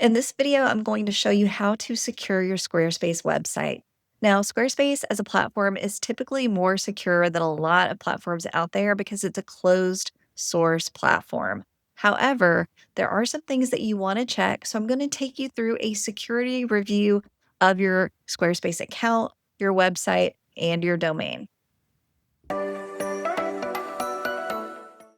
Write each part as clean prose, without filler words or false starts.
In this video, I'm going to show you how to secure your Squarespace website. Now, Squarespace as a platform is typically more secure than a lot of platforms out there because it's a closed source platform. However, there are some things that you want to check, so I'm going to take you through a security review of your Squarespace account, your website, and your domain.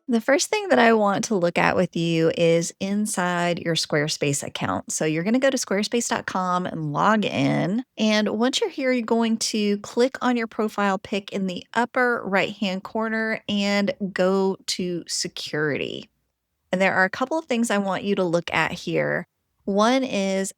The first thing that I want to look at with you is inside your Squarespace account. So you're going to go to squarespace.com and log in. And once you're here, you're going to click on your profile pic in the upper right-hand corner and go to security. And there are a couple of things I want you to look at here. One is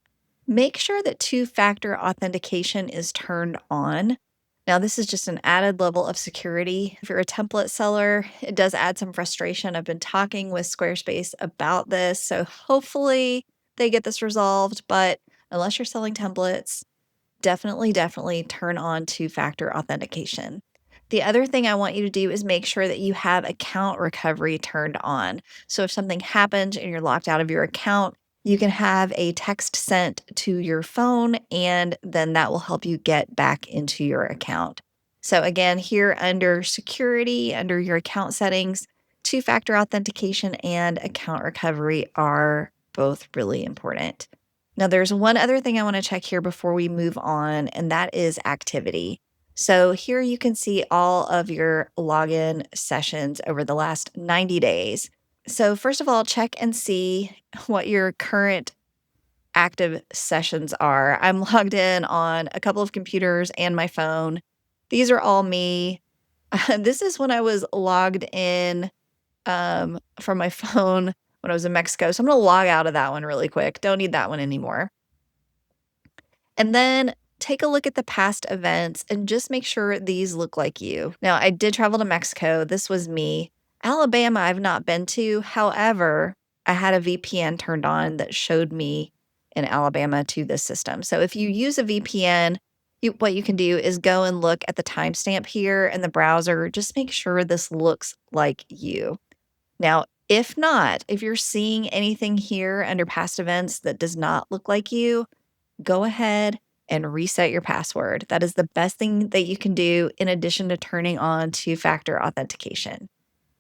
make sure that two-factor authentication is turned on. Now, this is just an added level of security. If you're a template seller, it does add some frustration. I've been talking with Squarespace about this, so hopefully they get this resolved. But unless you're selling templates, definitely turn on two-factor authentication. The other thing I want you to do is make sure that you have account recovery turned on. So if something happens and you're locked out of your account, you can have a text sent to your phone, and then that will help you get back into your account. So again, here under security, under your account settings, two-factor authentication and account recovery are both really important. Now, there's one other thing I want to check here before we move on, and that is activity. So here you can see all of your login sessions over the last 90 days. So first of all, check and see what your current active sessions are. I'm logged in on a couple of computers and my phone. These are all me. This is when I was logged in from my phone when I was in Mexico. So I'm going to log out of that one really quick. Don't need that one anymore. And then take a look at the past events and just make sure these look like you. Now, I did travel to Mexico. This was me. Alabama, I've not been to. However, I had a VPN turned on that showed me in Alabama to this system. So if you use a VPN, what you can do is go and look at the timestamp here in the browser. Just make sure this looks like you. Now, if not, if you're seeing anything here under past events that does not look like you, go ahead and reset your password. That is the best thing that you can do in addition to turning on two-factor authentication.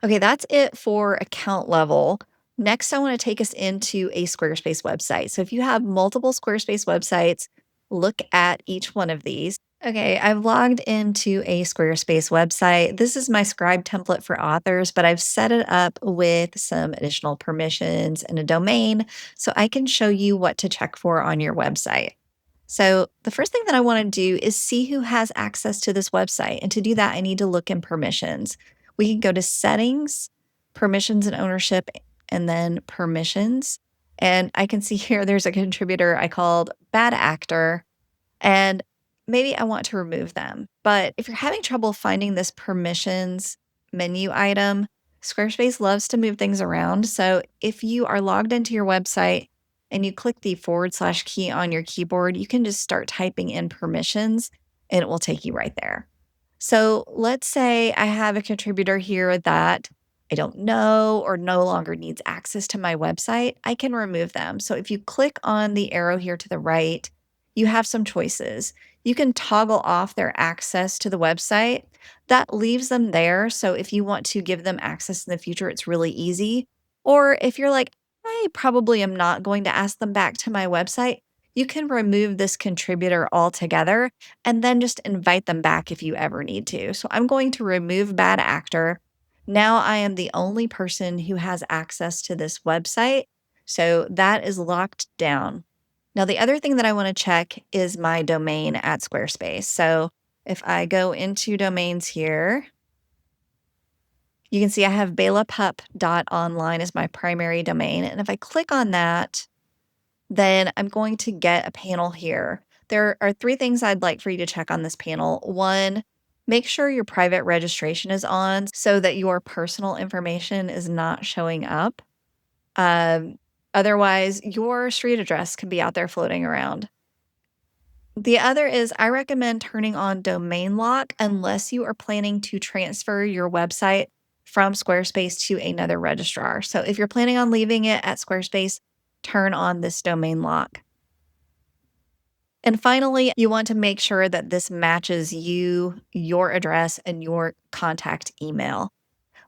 Okay, that's it for account level. Next, I want to take us into a Squarespace website. So if you have multiple Squarespace websites, look at each one of these. Okay, I've logged into a Squarespace website. This is my scribe template for authors, but I've set it up with some additional permissions and a domain so I can show you what to check for on your website. So the first thing that I want to do is see who has access to this website. And to do that, I need to look in permissions. We can go to settings, permissions and ownership, and then permissions. And I can see here there's a contributor I called bad actor, and maybe I want to remove them. But if you're having trouble finding this permissions menu item, Squarespace loves to move things around. So if you are logged into your website and you click the / key on your keyboard, you can just start typing in permissions and it will take you right there. So let's say I have a contributor here that I don't know or no longer needs access to my website. I can remove them. So if you click on the arrow here to the right, you have some choices. You can toggle off their access to the website. That leaves them there. So if you want to give them access in the future, it's really easy. Or if you're like, I probably am not going to ask them back to my website, you can remove this contributor altogether and then just invite them back if you ever need to. So I'm going to remove bad actor. Now I am the only person who has access to this website. So that is locked down. Now, the other thing that I want to check is my domain at Squarespace. So if I go into domains here, you can see I have belapup.online as my primary domain. And if I click on that, then I'm going to get a panel here. There are 3 things I'd like for you to check on this panel. 1, make sure your private registration is on so that your personal information is not showing up. Otherwise, your street address can be out there floating around. The other is I recommend turning on domain lock unless you are planning to transfer your website from Squarespace to another registrar. So if you're planning on leaving it at Squarespace, turn on this domain lock. And finally, you want to make sure that this matches you, your address, and your contact email.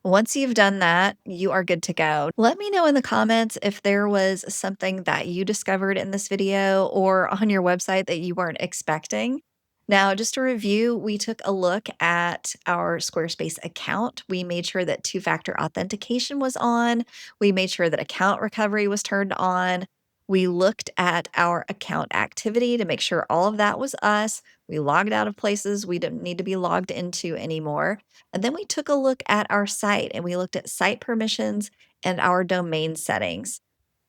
Once you've done that, you are good to go. Let me know in the comments if there was something that you discovered in this video or on your website that you weren't expecting. Now, just to review, we took a look at our Squarespace account. We made sure that two-factor authentication was on. We made sure that account recovery was turned on. We looked at our account activity to make sure all of that was us. We logged out of places we didn't need to be logged into anymore. And then we took a look at our site and we looked at site permissions and our domain settings.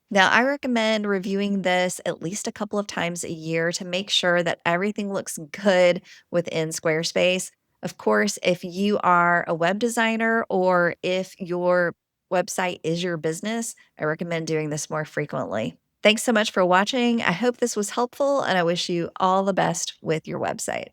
Now, I recommend reviewing this at least a couple of times a year to make sure that everything looks good within Squarespace. Of course, if you are a web designer or if your website is your business, I recommend doing this more frequently. Thanks so much for watching. I hope this was helpful and I wish you all the best with your website.